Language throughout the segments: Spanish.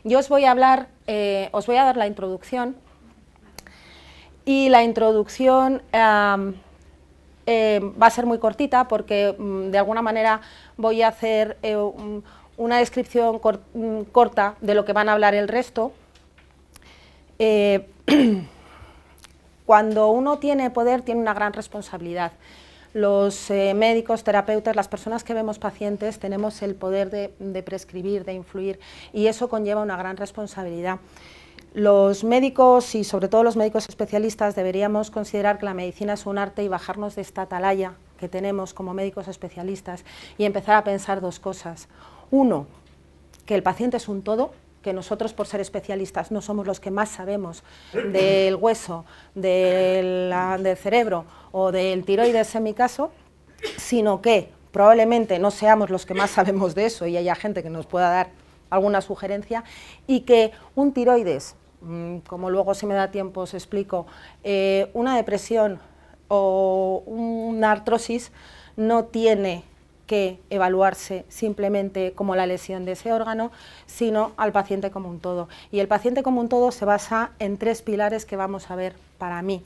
Yo os voy a hablar, os voy a dar la introducción, y la introducción va a ser muy cortita porque de alguna manera voy a hacer una descripción corta de lo que van a hablar el resto. Cuando uno tiene poder, tiene una gran responsabilidad. Los médicos, terapeutas, las personas que vemos pacientes, tenemos el poder de prescribir, de influir, y eso conlleva una gran responsabilidad. Los médicos, y sobre todo los médicos especialistas, deberíamos considerar que la medicina es un arte y bajarnos de esta atalaya que tenemos como médicos especialistas y empezar a pensar dos cosas. Uno, que el paciente es un todo, que nosotros por ser especialistas no somos los que más sabemos del hueso, del cerebro o del tiroides en mi caso, sino que probablemente no seamos los que más sabemos de eso y haya gente que nos pueda dar alguna sugerencia, y que un tiroides, como luego si me da tiempo os explico, una depresión o una artrosis no tiene que evaluarse simplemente como la lesión de ese órgano, sino al paciente como un todo. Y el paciente como un todo se basa en tres pilares que vamos a ver para mí.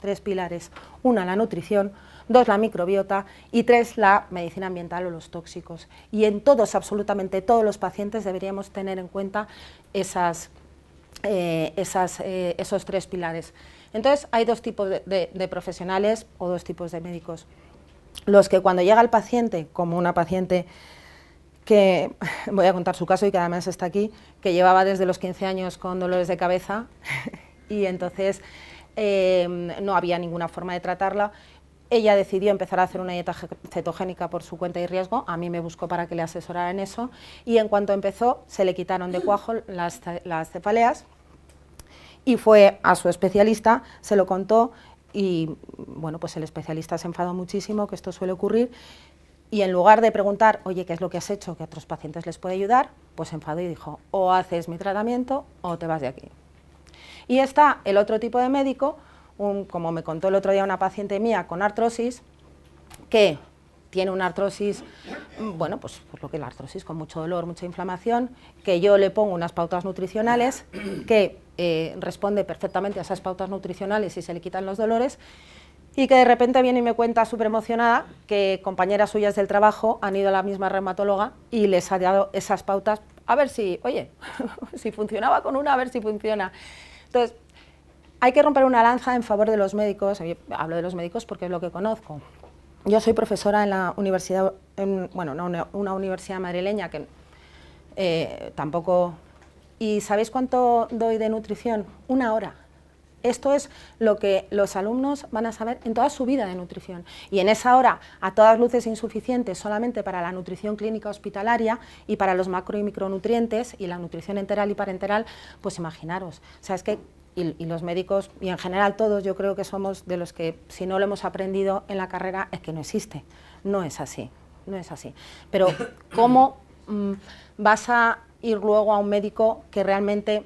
Tres pilares. Una, la nutrición; dos, la microbiota; y tres, la medicina ambiental o los tóxicos. Y en todos, absolutamente todos los pacientes deberíamos tener en cuenta esos tres pilares. Entonces, hay dos tipos de profesionales o dos tipos de médicos. Los que cuando llega el paciente, como una paciente que, voy a contar su caso y que además está aquí, que llevaba desde los 15 años con dolores de cabeza y entonces no había ninguna forma de tratarla. Ella decidió empezar a hacer una dieta cetogénica por su cuenta y riesgo, a mí me buscó para que le asesorara en eso, y en cuanto empezó se le quitaron de cuajo las cefaleas y fue a su especialista, se lo contó. Y bueno, pues el especialista se enfadó muchísimo, que esto suele ocurrir, y en lugar de preguntar, oye, ¿qué es lo que has hecho que a otros pacientes les puede ayudar?, pues se enfadó y dijo, o haces mi tratamiento o te vas de aquí. Y está el otro tipo de médico, como me contó el otro día una paciente mía con artrosis, que tiene una artrosis, bueno, pues por lo que la artrosis, con mucho dolor, mucha inflamación, que yo le pongo unas pautas nutricionales que responde perfectamente a esas pautas nutricionales y se le quitan los dolores, y que de repente viene y me cuenta súper emocionada que compañeras suyas del trabajo han ido a la misma reumatóloga y les ha dado esas pautas a ver si, oye, si funcionaba con una, a ver si funciona. Entonces, hay que romper una lanza en favor de los médicos. Hablo de los médicos porque es lo que conozco. Yo soy profesora en la universidad, bueno, una universidad madrileña que tampoco... ¿Y sabéis cuánto doy de nutrición? 1 hora. Esto es lo que los alumnos van a saber en toda su vida de nutrición. Y en esa hora, a todas luces insuficiente solamente para la nutrición clínica hospitalaria y para los macro y micronutrientes y la nutrición enteral y parenteral, pues imaginaros. O sea, es que, y los médicos, y en general todos, yo creo que somos de los que, si no lo hemos aprendido en la carrera, es que no existe. No es así, no es así. Pero, ¿cómo vas a ir luego a un médico que realmente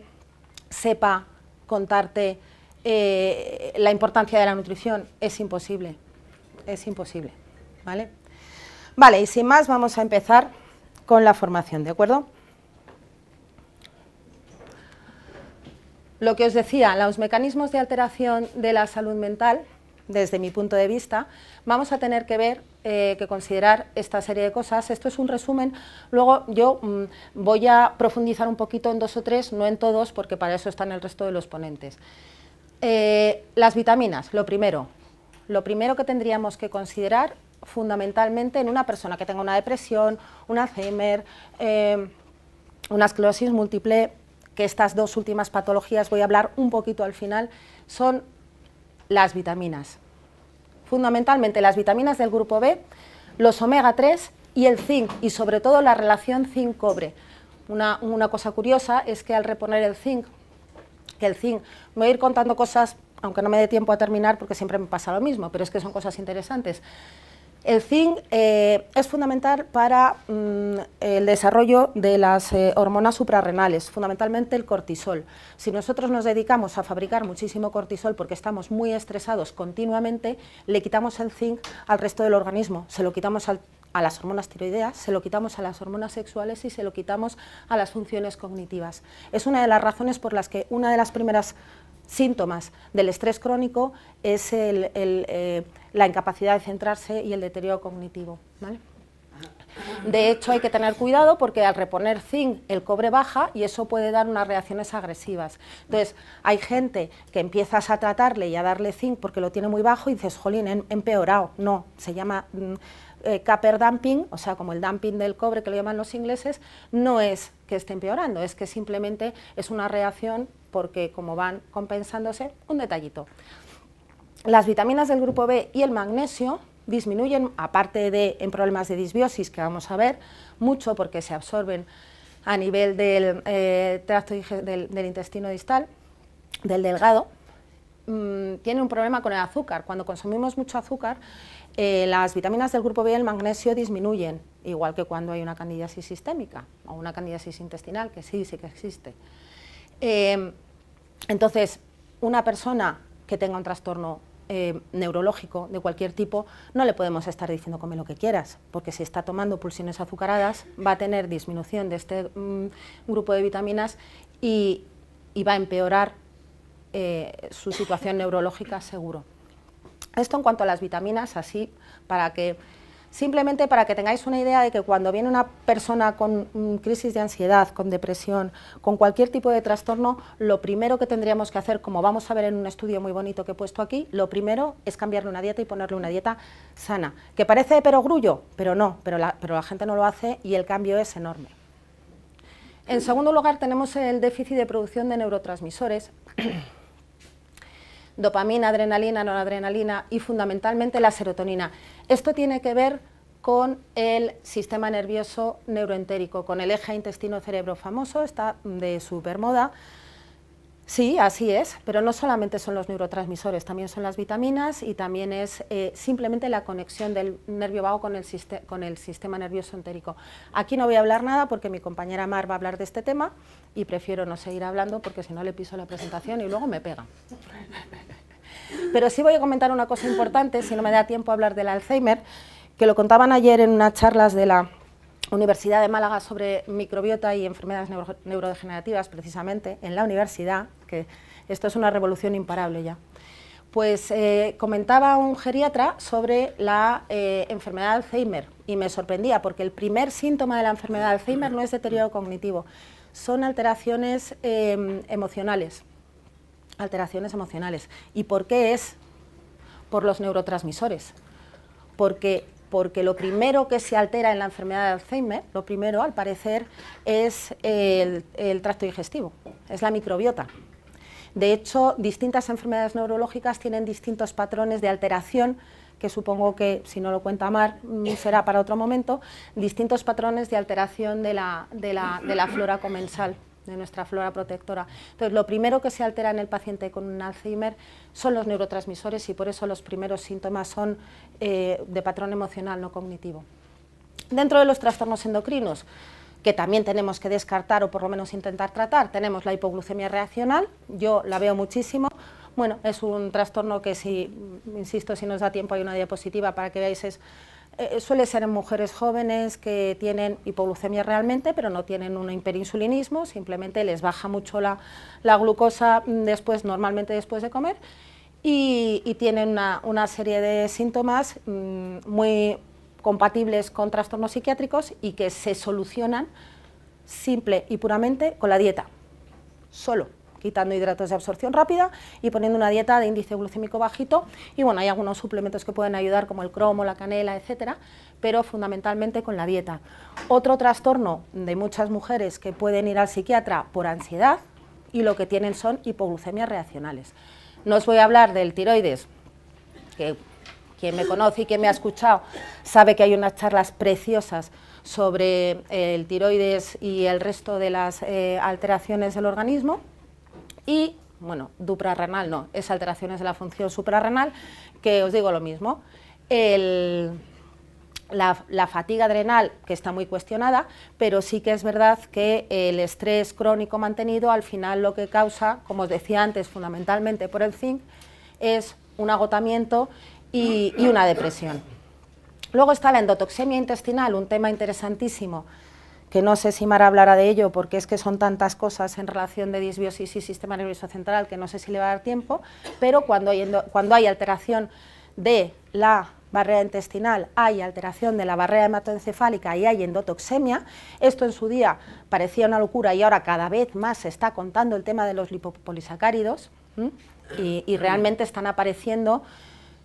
sepa contarte la importancia de la nutrición? Es imposible, ¿vale? Vale, y sin más vamos a empezar con la formación, ¿de acuerdo? Lo que os decía, los mecanismos de alteración de la salud mental, desde mi punto de vista, vamos a tener que ver, que considerar esta serie de cosas. Esto es un resumen, luego yo voy a profundizar un poquito en 2 o 3, no en todos, porque para eso están el resto de los ponentes. Las vitaminas, lo primero que tendríamos que considerar fundamentalmente en una persona que tenga una depresión, un Alzheimer, una esclerosis múltiple, que estas 2 últimas patologías voy a hablar un poquito al final, son las vitaminas. Fundamentalmente las vitaminas del grupo B, los omega 3 y el zinc, y sobre todo la relación zinc-cobre. Una cosa curiosa es que al reponer el zinc, voy a ir contando cosas, aunque no me dé tiempo a terminar porque siempre me pasa lo mismo, pero es que son cosas interesantes. El zinc es fundamental para el desarrollo de las hormonas suprarrenales, fundamentalmente el cortisol. Si nosotros nos dedicamos a fabricar muchísimo cortisol porque estamos muy estresados continuamente, le quitamos el zinc al resto del organismo, se lo quitamos a las hormonas tiroideas, se lo quitamos a las hormonas sexuales y se lo quitamos a las funciones cognitivas. Es una de las razones por las que una de las primeras síntomas del estrés crónico es la incapacidad de centrarse y el deterioro cognitivo, ¿vale? De hecho, hay que tener cuidado porque al reponer zinc el cobre baja y eso puede dar unas reacciones agresivas. Entonces, hay gente que empiezas a tratarle y a darle zinc porque lo tiene muy bajo y dices, jolín, he empeorado. No, se llama Copper dumping, o sea, como el dumping del cobre que lo llaman los ingleses, no es que esté empeorando, es que simplemente es una reacción porque como van compensándose, un detallito. Las vitaminas del grupo B y el magnesio disminuyen, aparte de en problemas de disbiosis, que vamos a ver, mucho porque se absorben a nivel del tracto del intestino distal, del delgado. Tiene un problema con el azúcar. Cuando consumimos mucho azúcar, las vitaminas del grupo B y el magnesio disminuyen, igual que cuando hay una candidiasis sistémica o una candidiasis intestinal, que sí que existe. Entonces, una persona que tenga un trastorno neurológico de cualquier tipo, no le podemos estar diciendo come lo que quieras, porque si está tomando pulsiones azucaradas va a tener disminución de este grupo de vitaminas y va a empeorar su situación neurológica seguro. Esto en cuanto a las vitaminas, así simplemente para que tengáis una idea de que cuando viene una persona con crisis de ansiedad, con depresión, con cualquier tipo de trastorno, lo primero que tendríamos que hacer, como vamos a ver en un estudio muy bonito que he puesto aquí, lo primero es cambiarle una dieta y ponerle una dieta sana. ¿Que parece de perogrullo? Pero no, pero la gente no lo hace y el cambio es enorme. En segundo lugar tenemos el déficit de producción de neurotransmisores, dopamina, adrenalina, noradrenalina y fundamentalmente la serotonina. Esto tiene que ver con el sistema nervioso neuroentérico, con el eje intestino-cerebro famoso, está de supermoda. Sí, así es, pero no solamente son los neurotransmisores, también son las vitaminas y también es simplemente la conexión del nervio vago con el sistema nervioso entérico. Aquí no voy a hablar nada porque mi compañera Mar va a hablar de este tema y prefiero no seguir hablando porque si no le piso la presentación y luego me pega. Pero sí voy a comentar una cosa importante, si no me da tiempo a hablar del Alzheimer, que lo contaban ayer en unas charlas de la Universidad de Málaga sobre microbiota y enfermedades neurodegenerativas, precisamente, en la universidad, que esto es una revolución imparable ya. Pues comentaba un geriatra sobre la enfermedad de Alzheimer y me sorprendía porque el primer síntoma de la enfermedad de Alzheimer no es deterioro cognitivo, son alteraciones emocionales. Alteraciones emocionales. ¿Y por qué es? Por los neurotransmisores. Porque lo primero que se altera en la enfermedad de Alzheimer, lo primero, al parecer, es el tracto digestivo, es la microbiota. De hecho, distintas enfermedades neurológicas tienen distintos patrones de alteración, que supongo que, si no lo cuenta Mar, será para otro momento, distintos patrones de alteración de la flora comensal, de nuestra flora protectora. Entonces, lo primero que se altera en el paciente con un Alzheimer son los neurotransmisores y por eso los primeros síntomas son de patrón emocional, no cognitivo. Dentro de los trastornos endocrinos, que también tenemos que descartar o por lo menos intentar tratar, tenemos la hipoglucemia reaccional, yo la veo muchísimo. Bueno, es un trastorno que, insisto, si nos da tiempo hay una diapositiva para que veáis, suele ser en mujeres jóvenes que tienen hipoglucemia realmente, pero no tienen un hiperinsulinismo, simplemente les baja mucho la glucosa normalmente después de comer y tienen una serie de síntomas muy compatibles con trastornos psiquiátricos y que se solucionan simple y puramente con la dieta, solo, quitando hidratos de absorción rápida y poniendo una dieta de índice glucémico bajito. Y bueno, hay algunos suplementos que pueden ayudar como el cromo, la canela, etcétera, pero fundamentalmente con la dieta. Otro trastorno de muchas mujeres que pueden ir al psiquiatra por ansiedad y lo que tienen son hipoglucemias reaccionales. No os voy a hablar del tiroides, que quien me conoce y quien me ha escuchado sabe que hay unas charlas preciosas sobre el tiroides y el resto de las alteraciones del organismo. Y, bueno, suprarrenal no, es alteraciones de la función suprarrenal, que os digo lo mismo. La fatiga adrenal, que está muy cuestionada, pero sí que es verdad que el estrés crónico mantenido al final lo que causa, como os decía antes, fundamentalmente por el zinc, es un agotamiento y una depresión. Luego está la endotoxemia intestinal, un tema interesantísimo, que no sé si Mara hablará de ello, porque es que son tantas cosas en relación de disbiosis y sistema nervioso central que no sé si le va a dar tiempo, pero cuando hay alteración de la barrera intestinal, hay alteración de la barrera hematoencefálica y hay endotoxemia. Esto en su día parecía una locura y ahora cada vez más se está contando el tema de los lipopolisacáridos y realmente están apareciendo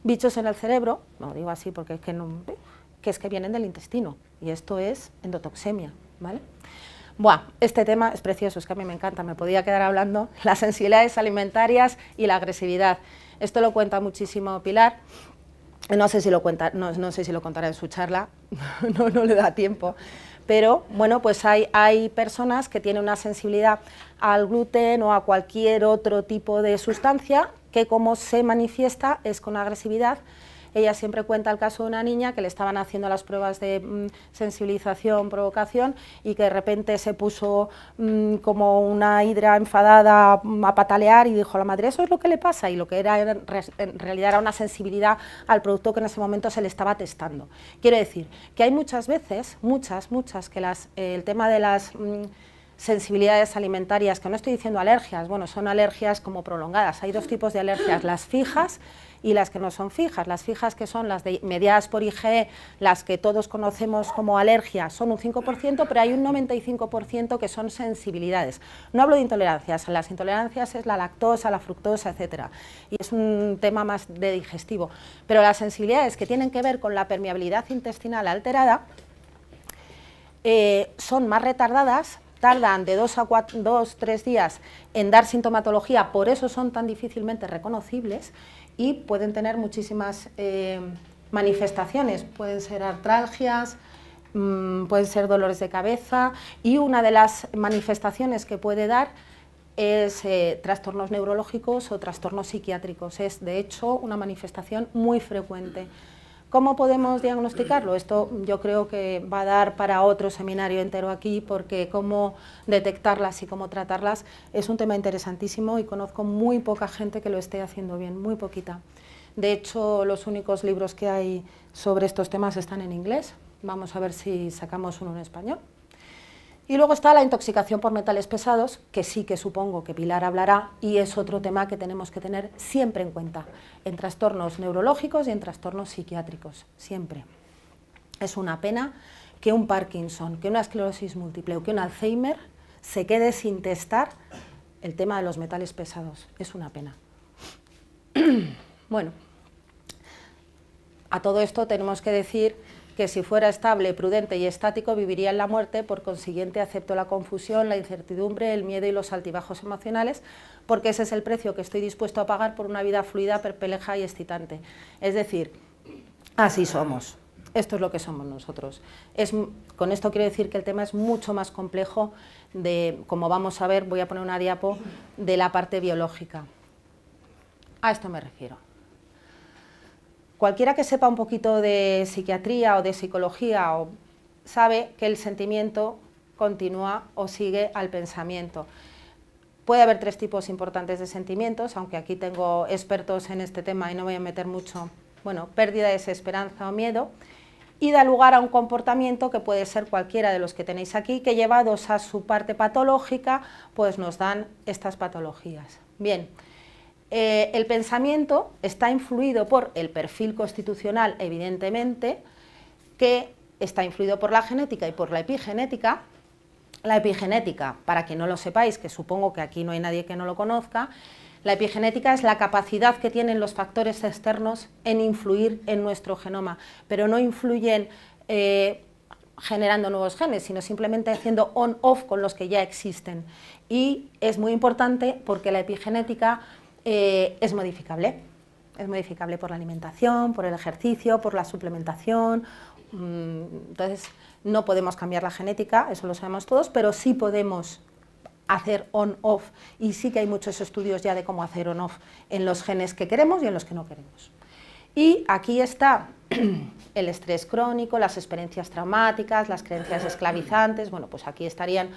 bichos en el cerebro, no digo así porque es que vienen del intestino y esto es endotoxemia, ¿vale? Buah, este tema es precioso, es que a mí me encanta, me podía quedar hablando, las sensibilidades alimentarias y la agresividad. Esto lo cuenta muchísimo Pilar, no sé si lo contará en su charla, no le da tiempo, pero bueno, pues hay personas que tienen una sensibilidad al gluten o a cualquier otro tipo de sustancia que como se manifiesta es con agresividad. Ella siempre cuenta el caso de una niña que le estaban haciendo las pruebas de sensibilización, provocación, y que de repente se puso como una hidra enfadada a patalear y dijo a la madre, eso es lo que le pasa, y lo que era en realidad era una sensibilidad al producto que en ese momento se le estaba testando. Quiero decir que hay muchas veces, muchas, que el tema de las sensibilidades alimentarias, que no estoy diciendo alergias, bueno, son alergias como prolongadas, hay dos tipos de alergias, las fijas y las que no son fijas. Las fijas, que son las mediadas por IgE, las que todos conocemos como alergias, son un 5%, pero hay un 95% que son sensibilidades. No hablo de intolerancias, las intolerancias es la lactosa, la fructosa, etcétera, y es un tema más de digestivo, pero las sensibilidades que tienen que ver con la permeabilidad intestinal alterada son más retardadas, tardan de 2-3 días en dar sintomatología, por eso son tan difícilmente reconocibles y pueden tener muchísimas manifestaciones, pueden ser artralgias, pueden ser dolores de cabeza, y una de las manifestaciones que puede dar es trastornos neurológicos o trastornos psiquiátricos. Es de hecho una manifestación muy frecuente. ¿Cómo podemos diagnosticarlo? Esto yo creo que va a dar para otro seminario entero aquí, porque cómo detectarlas y cómo tratarlas es un tema interesantísimo y conozco muy poca gente que lo esté haciendo bien, muy poquita. De hecho, los únicos libros que hay sobre estos temas están en inglés. Vamos a ver si sacamos uno en español. Y luego está la intoxicación por metales pesados, que sí que supongo que Pilar hablará, y es otro tema que tenemos que tener siempre en cuenta, en trastornos neurológicos y en trastornos psiquiátricos, siempre. Es una pena que un Parkinson, que una esclerosis múltiple o que un Alzheimer se quede sin testar el tema de los metales pesados. Es una pena. Bueno, a todo esto tenemos que decir que si fuera estable, prudente y estático viviría en la muerte, por consiguiente acepto la confusión, la incertidumbre, el miedo y los altibajos emocionales, porque ese es el precio que estoy dispuesto a pagar por una vida fluida, perpleja y excitante. Es decir, así somos, esto es lo que somos nosotros. Con esto quiero decir que el tema es mucho más complejo, como vamos a ver, voy a poner una diapo, de la parte biológica. A esto me refiero. Cualquiera que sepa un poquito de psiquiatría o de psicología sabe que el sentimiento continúa o sigue al pensamiento. Puede haber tres tipos importantes de sentimientos, aunque aquí tengo expertos en este tema y no voy a meter mucho. Bueno, pérdida, desesperanza o miedo, y da lugar a un comportamiento que puede ser cualquiera de los que tenéis aquí, que llevados a su parte patológica, pues nos dan estas patologías. Bien. El pensamiento está influido por el perfil constitucional, evidentemente, que está influido por la genética y por la epigenética. La epigenética, para que no lo sepáis, que supongo que aquí no hay nadie que no lo conozca, la epigenética es la capacidad que tienen los factores externos en influir en nuestro genoma, pero no influyen generando nuevos genes, sino simplemente haciendo on-off con los que ya existen. Y es muy importante porque la epigenética es modificable por la alimentación, por el ejercicio, por la suplementación. Entonces no podemos cambiar la genética, eso lo sabemos todos, pero sí podemos hacer on-off, y sí que hay muchos estudios ya de cómo hacer on-off en los genes que queremos y en los que no queremos. Y aquí está el estrés crónico, las experiencias traumáticas, las creencias esclavizantes. Bueno, pues aquí estarían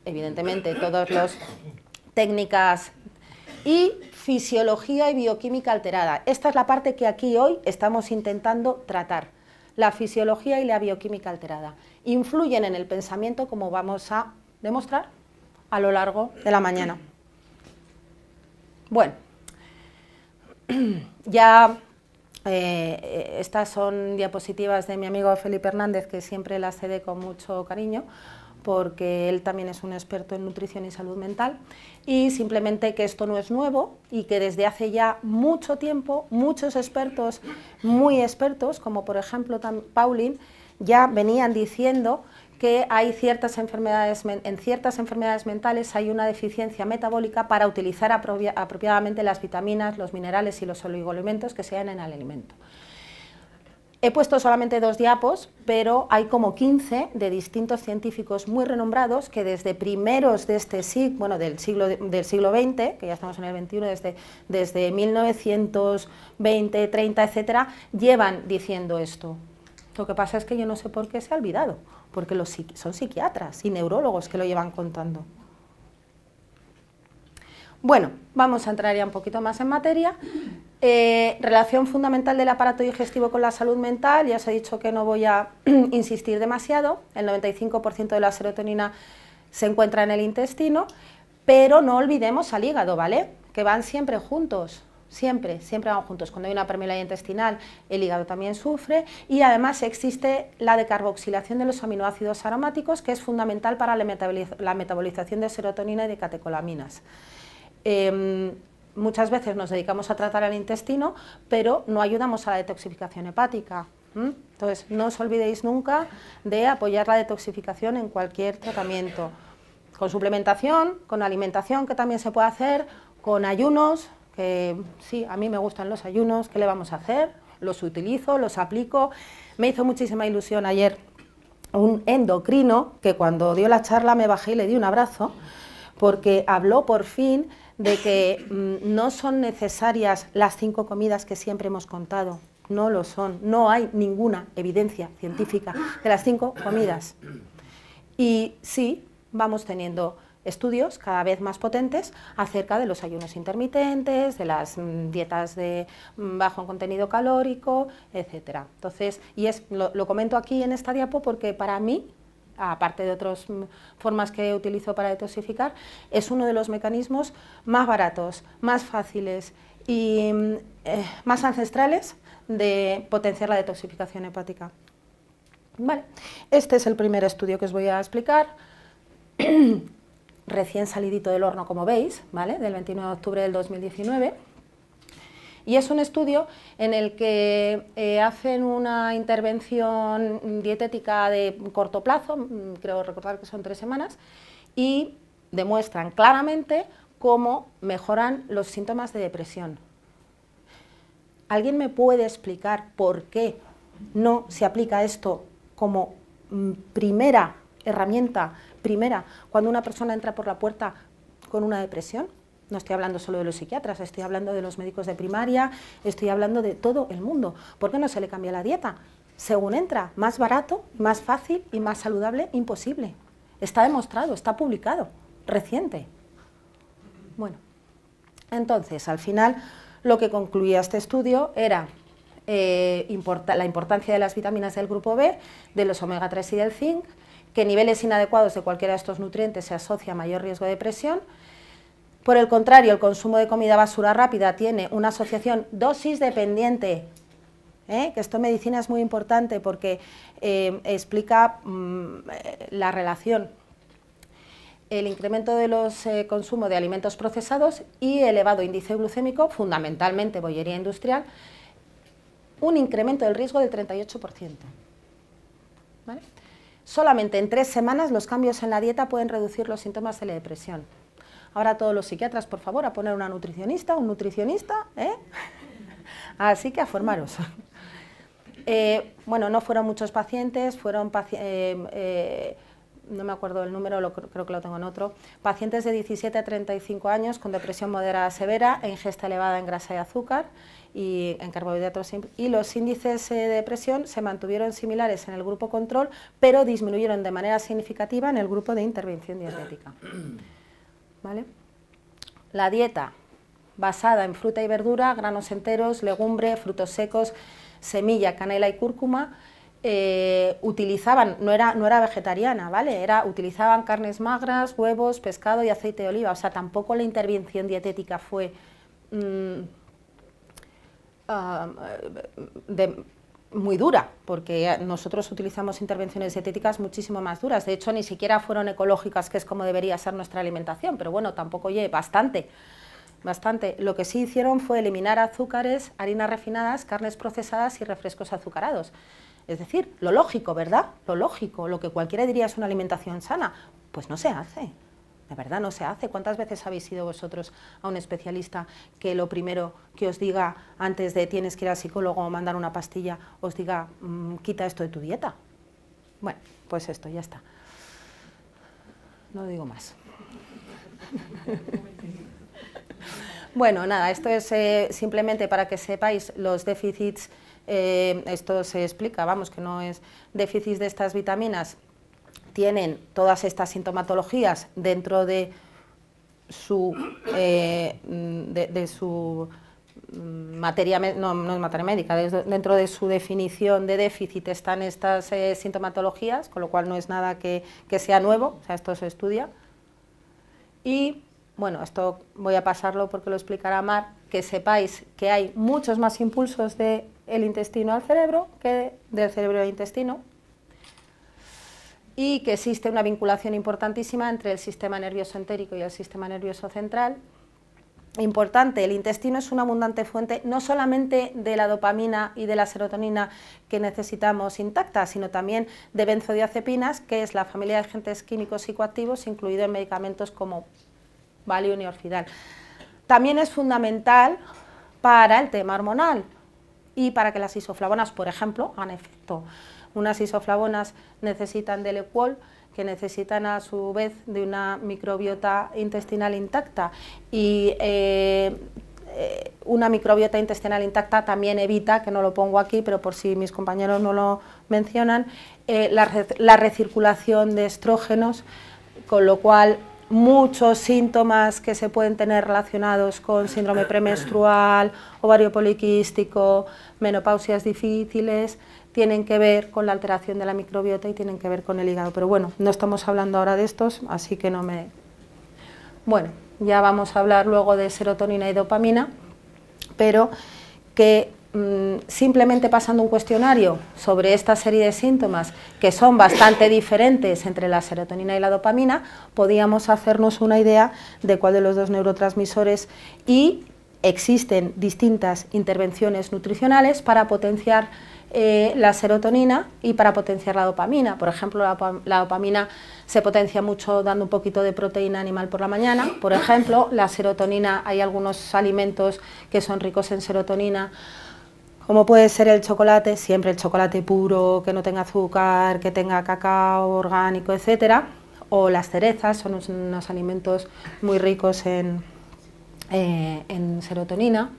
evidentemente todas las técnicas. Y fisiología y bioquímica alterada. Esta es la parte que aquí hoy estamos intentando tratar. la fisiología y la bioquímica alterada. Influyen en el pensamiento, como vamos a demostrar a lo largo de la mañana. Bueno, ya estas son diapositivas de mi amigo Felipe Hernández, que siempre las cede con mucho cariño, porque él también es un experto en nutrición y salud mental, y simplemente que esto no es nuevo y que desde hace ya mucho tiempo muchos expertos, muy expertos, como por ejemplo Pauling, ya venían diciendo que hay en ciertas enfermedades mentales hay una deficiencia metabólica para utilizar apropiadamente las vitaminas, los minerales y los oligoelementos que se dan en el alimento. He puesto solamente 2 diapos, pero hay como 15 de distintos científicos muy renombrados que desde primeros de este siglo, bueno, del siglo XX, que ya estamos en el XXI, desde 1920, 30, etcétera, llevan diciendo esto. Lo que pasa es que yo no sé por qué se ha olvidado, porque son psiquiatras y neurólogos que lo llevan contando. Bueno, vamos a entrar ya un poquito más en materia. Relación fundamental del aparato digestivo con la salud mental, ya os he dicho que no voy a insistir demasiado, el 95% de la serotonina se encuentra en el intestino, pero no olvidemos al hígado, ¿vale? Que van siempre juntos, siempre van juntos. Cuando hay una permeabilidad intestinal, el hígado también sufre, y además existe la decarboxilación de los aminoácidos aromáticos, que es fundamental para la metabolización de serotonina y de catecolaminas. Muchas veces nos dedicamos a tratar el intestino, pero no ayudamos a la detoxificación hepática. Entonces, no os olvidéis nunca de apoyar la detoxificación en cualquier tratamiento, con suplementación, con alimentación, que también se puede hacer, con ayunos, que sí, a mí me gustan los ayunos, ¿qué le vamos a hacer? Los utilizo, los aplico. Me hizo muchísima ilusión ayer un endocrino, que cuando dio la charla me bajé y le di un abrazo, porque habló por fin de que no son necesarias las 5 comidas que siempre hemos contado, no lo son, no hay ninguna evidencia científica de las 5 comidas. Y sí, vamos teniendo estudios cada vez más potentes acerca de los ayunos intermitentes, de las dietas de bajo contenido calórico, etcétera. Entonces, lo comento aquí en esta diapo porque para mí, aparte de otras formas que utilizo para detoxificar, es uno de los mecanismos más baratos, más fáciles y más ancestrales de potenciar la detoxificación hepática. Vale. Este es el primer estudio que os voy a explicar, recién salidito del horno, como veis, ¿vale? Del 29 de octubre del 2019. Y es un estudio en el que hacen una intervención dietética de corto plazo, creo recordar que son 3 semanas, y demuestran claramente cómo mejoran los síntomas de depresión. ¿Alguien me puede explicar por qué no se aplica esto como primera herramienta, cuando una persona entra por la puerta con una depresión? No estoy hablando solo de los psiquiatras, estoy hablando de los médicos de primaria, estoy hablando de todo el mundo. ¿Por qué no se le cambia la dieta? Según entra, más barato, más fácil y más saludable, imposible. Está demostrado, está publicado, reciente. Bueno, entonces, al final, lo que concluía este estudio era la importancia de las vitaminas del grupo B, de los omega 3 y del zinc, que niveles inadecuados de cualquiera de estos nutrientes se asocia a mayor riesgo de depresión. Por el contrario, el consumo de comida basura rápida tiene una asociación dosis dependiente, que esto en medicina es muy importante porque explica la relación, el incremento de los consumo de alimentos procesados y elevado índice glucémico, fundamentalmente bollería industrial, un incremento del riesgo del 38%. ¿Vale? Solamente en 3 semanas los cambios en la dieta pueden reducir los síntomas de la depresión. Ahora todos los psiquiatras, por favor, a poner una nutricionista, un nutricionista, así que a formaros. Bueno, no fueron muchos pacientes, fueron no me acuerdo el número, creo que lo tengo en otro, pacientes de 17 a 35 años con depresión moderada severa e ingesta elevada en grasa y azúcar y en carbohidratos, y los índices de depresión se mantuvieron similares en el grupo control, pero disminuyeron de manera significativa en el grupo de intervención dietética. ¿Vale? La dieta basada en fruta y verdura, granos enteros, legumbre, frutos secos, semilla, canela y cúrcuma, utilizaban, no era vegetariana, ¿vale? Utilizaban carnes magras, huevos, pescado y aceite de oliva, o sea, tampoco la intervención dietética fue muy dura, porque nosotros utilizamos intervenciones dietéticas muchísimo más duras, de hecho ni siquiera fueron ecológicas, que es como debería ser nuestra alimentación, pero bueno, tampoco bastante. Lo que sí hicieron fue eliminar azúcares, harinas refinadas, carnes procesadas y refrescos azucarados. Es decir, lo lógico, ¿verdad? Lo lógico, lo que cualquiera diría es una alimentación sana, pues no se hace. De verdad no se hace. ¿Cuántas veces habéis ido vosotros a un especialista que lo primero que os diga antes de tienes que ir al psicólogo o mandar una pastilla, os diga quita esto de tu dieta? Bueno, pues esto, ya está. No digo más. Bueno, nada, esto es simplemente para que sepáis los déficits, esto se explica, vamos, que no es déficits de estas vitaminas, tienen todas estas sintomatologías dentro de su, materia, no es materia médica, dentro de su definición de déficit están estas sintomatologías, con lo cual no es nada que sea nuevo, o sea, esto se estudia. Y bueno, esto voy a pasarlo porque lo explicará Mar, que sepáis que hay muchos más impulsos del intestino al cerebro que del cerebro al intestino, y que existe una vinculación importantísima entre el sistema nervioso entérico y el sistema nervioso central. Importante, el intestino es una abundante fuente no solamente de la dopamina y de la serotonina que necesitamos intactas, sino también de benzodiazepinas, que es la familia de agentes químicos psicoactivos, incluido en medicamentos como Valium y Orfidal. También es fundamental para el tema hormonal y para que las isoflavonas, por ejemplo, hagan efecto. Unas isoflavonas necesitan del Equol, que necesitan a su vez de una microbiota intestinal intacta, y una microbiota intestinal intacta también evita, que no lo pongo aquí, pero por si mis compañeros no lo mencionan, la recirculación de estrógenos, con lo cual muchos síntomas que se pueden tener relacionados con síndrome premenstrual, ovario poliquístico, menopausias difíciles, tienen que ver con la alteración de la microbiota y tienen que ver con el hígado. Pero bueno, no estamos hablando ahora de estos, así que no me... Bueno, ya vamos a hablar luego de serotonina y dopamina, pero que simplemente pasando un cuestionario sobre esta serie de síntomas, que son bastante diferentes entre la serotonina y la dopamina, podíamos hacernos una idea de cuál de los dos neurotransmisores, y existen distintas intervenciones nutricionales para potenciar la serotonina y para potenciar la dopamina. Por ejemplo, la dopamina se potencia mucho dando un poquito de proteína animal por la mañana. Por ejemplo, la serotonina, hay algunos alimentos que son ricos en serotonina, como puede ser el chocolate, siempre el chocolate puro, que no tenga azúcar, que tenga cacao orgánico, etcétera, o las cerezas, son unos alimentos muy ricos en serotonina.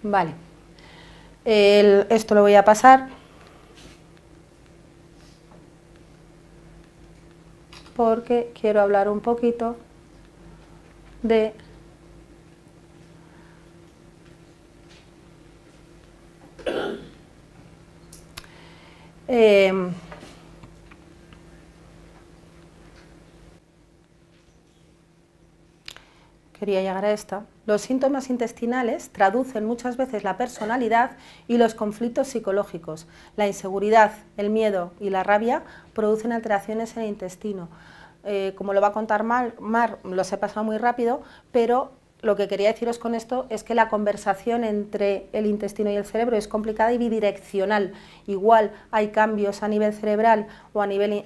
Vale. Esto lo voy a pasar porque quiero hablar un poquito de quería llegar a esta. Los síntomas intestinales traducen muchas veces la personalidad y los conflictos psicológicos. La inseguridad, el miedo y la rabia producen alteraciones en el intestino. Como lo va a contar Mar, los he pasado muy rápido, pero lo que quería deciros con esto es que la conversación entre el intestino y el cerebro es complicada y bidireccional. Igual hay cambios a nivel cerebral o a nivel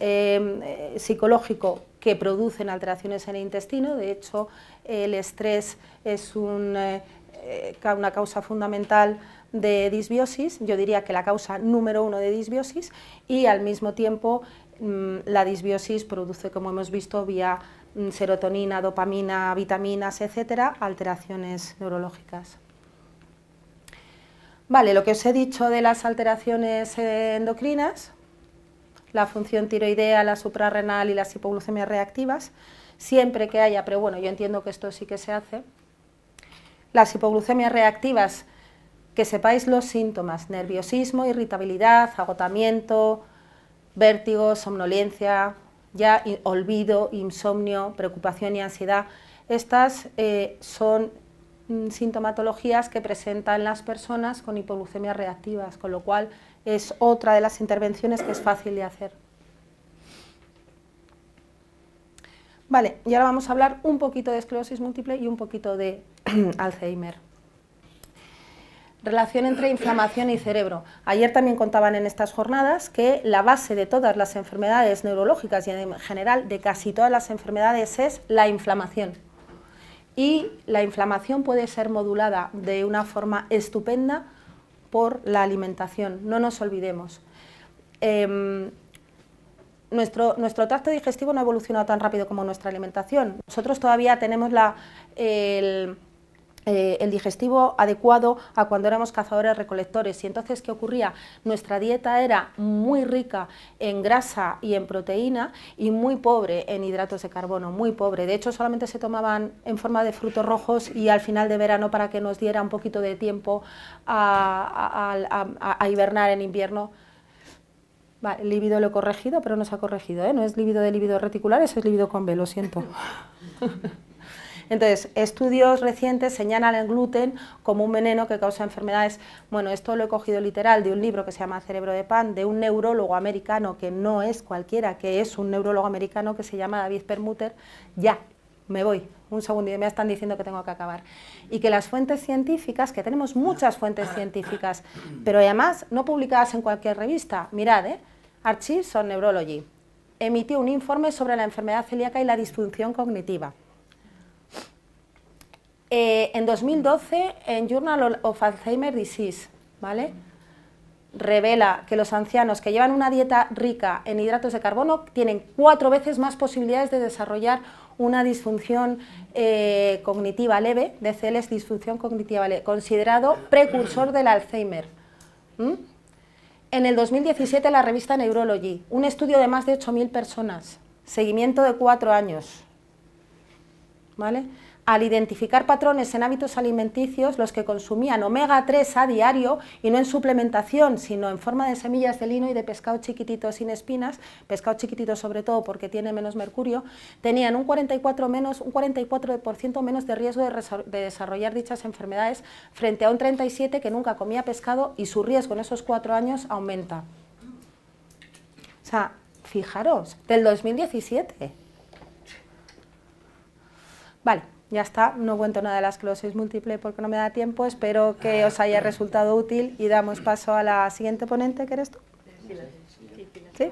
psicológico que producen alteraciones en el intestino. De hecho, el estrés es una causa fundamental de disbiosis, yo diría que la causa número 1 de disbiosis, y al mismo tiempo la disbiosis produce, como hemos visto, vía serotonina, dopamina, vitaminas, etcétera, alteraciones neurológicas. Vale, lo que os he dicho de las alteraciones endocrinas, la función tiroidea, la suprarrenal y las hipoglucemias reactivas, siempre que haya, pero bueno, yo entiendo que esto sí que se hace. Las hipoglucemias reactivas que sepáis los síntomas: nerviosismo, irritabilidad, agotamiento, vértigo, somnolencia, ya olvido, insomnio, preocupación y ansiedad. Estas son sintomatologías que presentan las personas con hipoglucemias reactivas, con lo cual es otra de las intervenciones que es fácil de hacer. Vale, y ahora vamos a hablar un poquito de esclerosis múltiple y un poquito de Alzheimer. Relación entre inflamación y cerebro. Ayer también contaban en estas jornadas que la base de todas las enfermedades neurológicas y en general de casi todas las enfermedades es la inflamación. Y la inflamación puede ser modulada de una forma estupenda por la alimentación, no nos olvidemos. Nuestro tracto digestivo no ha evolucionado tan rápido como nuestra alimentación. Nosotros todavía tenemos el digestivo adecuado a cuando éramos cazadores-recolectores, y entonces, ¿qué ocurría? Nuestra dieta era muy rica en grasa y en proteína y muy pobre en hidratos de carbono, muy pobre. De hecho, solamente se tomaban en forma de frutos rojos y al final de verano, para que nos diera un poquito de tiempo a hibernar en invierno. Vale, el líbido lo he corregido, pero no se ha corregido, ¿eh? No es líbido reticulares, es líbido con B, lo siento. Entonces, estudios recientes señalan el gluten como un veneno que causa enfermedades. Bueno, esto lo he cogido literal de un libro que se llama Cerebro de Pan, de un neurólogo americano, que no es cualquiera, que es un neurólogo americano que se llama David Perlmutter. Ya, me voy, un segundo, y me están diciendo que tengo que acabar. Y que las fuentes científicas, que tenemos muchas fuentes científicas, pero además no publicadas en cualquier revista. Mirad, Archives on Neurology emitió un informe sobre la enfermedad celíaca y la disfunción cognitiva. En 2012, en Journal of Alzheimer's Disease, ¿vale?, revela que los ancianos que llevan una dieta rica en hidratos de carbono tienen 4 veces más posibilidades de desarrollar una disfunción cognitiva leve, DCL, disfunción cognitiva leve, considerado precursor del Alzheimer. En el 2017, la revista Neurology, un estudio de más de 8.000 personas, seguimiento de 4 años, ¿vale?, al identificar patrones en hábitos alimenticios, los que consumían omega 3 a diario, y no en suplementación, sino en forma de semillas de lino y de pescado chiquitito sin espinas, pescado chiquitito sobre todo porque tiene menos mercurio, tenían un 44% menos de riesgo de desarrollar dichas enfermedades, frente a un 37% que nunca comía pescado, y su riesgo en esos 4 años aumenta. O sea, fijaros, del 2017. Vale. Ya está, no cuento nada de la esclerosis múltiple porque no me da tiempo. Espero que os haya resultado útil y damos paso a la siguiente ponente, que eres tú. ¿Sí?